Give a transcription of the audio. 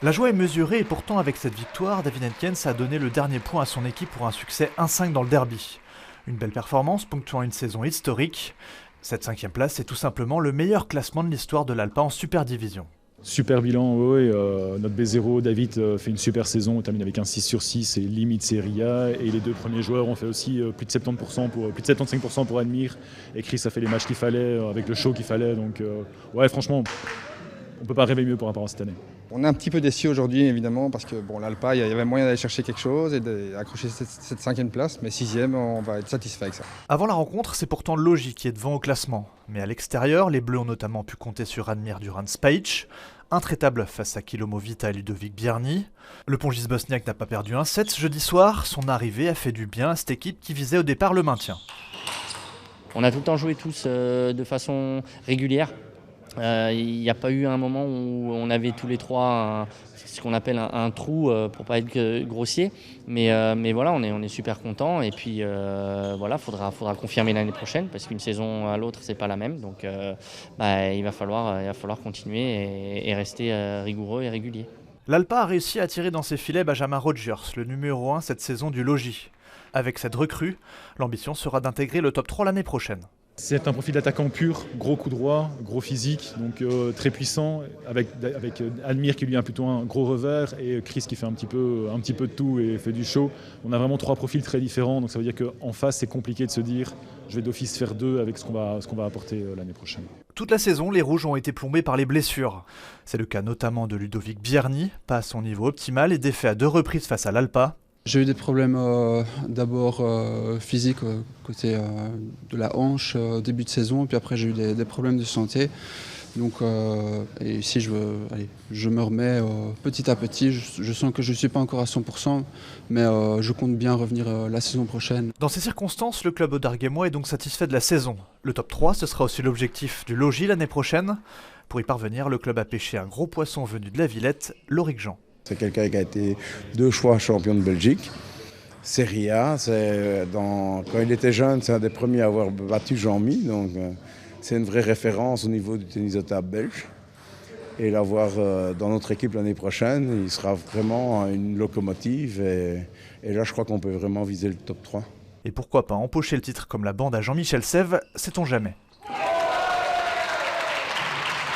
La joie est mesurée et pourtant avec cette victoire, David Henkens a donné le dernier point à son équipe pour un succès 1-5 dans le derby. Une belle performance ponctuant une saison historique. Cette 5e place est tout simplement le meilleur classement de l'histoire de l'Alpa en Super Division. Super bilan, oui. Notre B0, David, fait une super saison, on termine avec un 6 sur 6 et limite Serie A. Et les deux premiers joueurs ont fait aussi plus de 75% pour Admire. Et Chris a fait les matchs qu'il fallait, avec le show qu'il fallait. Donc ouais, franchement, on ne peut pas rêver mieux par rapport à cette année. On est un petit peu déçus aujourd'hui évidemment parce que l'Alpa, il y avait moyen d'aller chercher quelque chose et d'accrocher cette 5e place, mais 6e, on va être satisfait avec ça. Avant la rencontre, c'est pourtant Logi qui est devant au classement. Mais à l'extérieur, les Bleus ont notamment pu compter sur Admir Duran Spajic, intraitable face à Kilomo Vita et Ludovic Bierny. Le Pongis bosniaque n'a pas perdu un set jeudi soir, son arrivée a fait du bien à cette équipe qui visait au départ le maintien. On a tout le temps joué tous de façon régulière. Il n'y a pas eu un moment où on avait tous les trois ce qu'on appelle un trou pour pas être grossier, mais voilà, on est super contents et puis voilà, faudra confirmer l'année prochaine parce qu'une saison à l'autre c'est pas la même, donc il va falloir continuer et rester rigoureux et régulier. L'Alpa a réussi à attirer dans ses filets Benjamin Rogers, le numéro 1 cette saison du Logi. Avec cette recrue, l'ambition sera d'intégrer le top 3 l'année prochaine. C'est un profil d'attaquant pur, gros coup droit, gros physique, donc très puissant, avec Admir qui lui a plutôt un gros revers et Chris qui fait un petit peu de tout et fait du show. On a vraiment 3 profils très différents, donc ça veut dire qu'en face c'est compliqué de se dire je vais d'office faire 2 avec ce qu'on va apporter l'année prochaine. Toute la saison, les Rouges ont été plombés par les blessures. C'est le cas notamment de Ludovic Bierny, pas à son niveau optimal et défait à 2 reprises face à l'Alpa. J'ai eu des problèmes d'abord physiques côté de la hanche début de saison, puis après j'ai eu des problèmes de santé. Donc et ici je me remets petit à petit. Je sens que je ne suis pas encore à 100%, mais je compte bien revenir la saison prochaine. Dans ces circonstances, le club audarguémois est donc satisfait de la saison. Le top 3, ce sera aussi l'objectif du Logi l'année prochaine. Pour y parvenir, le club a pêché un gros poisson venu de la Villette, Lorik Jean. C'est quelqu'un qui a été 2 fois champion de Belgique. Serie A, quand il était jeune, c'est un des premiers à avoir battu Jean-Mi. Donc c'est une vraie référence au niveau du tennis de table belge. Et l'avoir dans notre équipe l'annait prochaine, il sera vraiment une locomotive. Et là, je crois qu'on peut vraiment viser le top 3. Et pourquoi pas empocher le titre comme la bande à Jean-Michel Sèvres, sait-on jamais.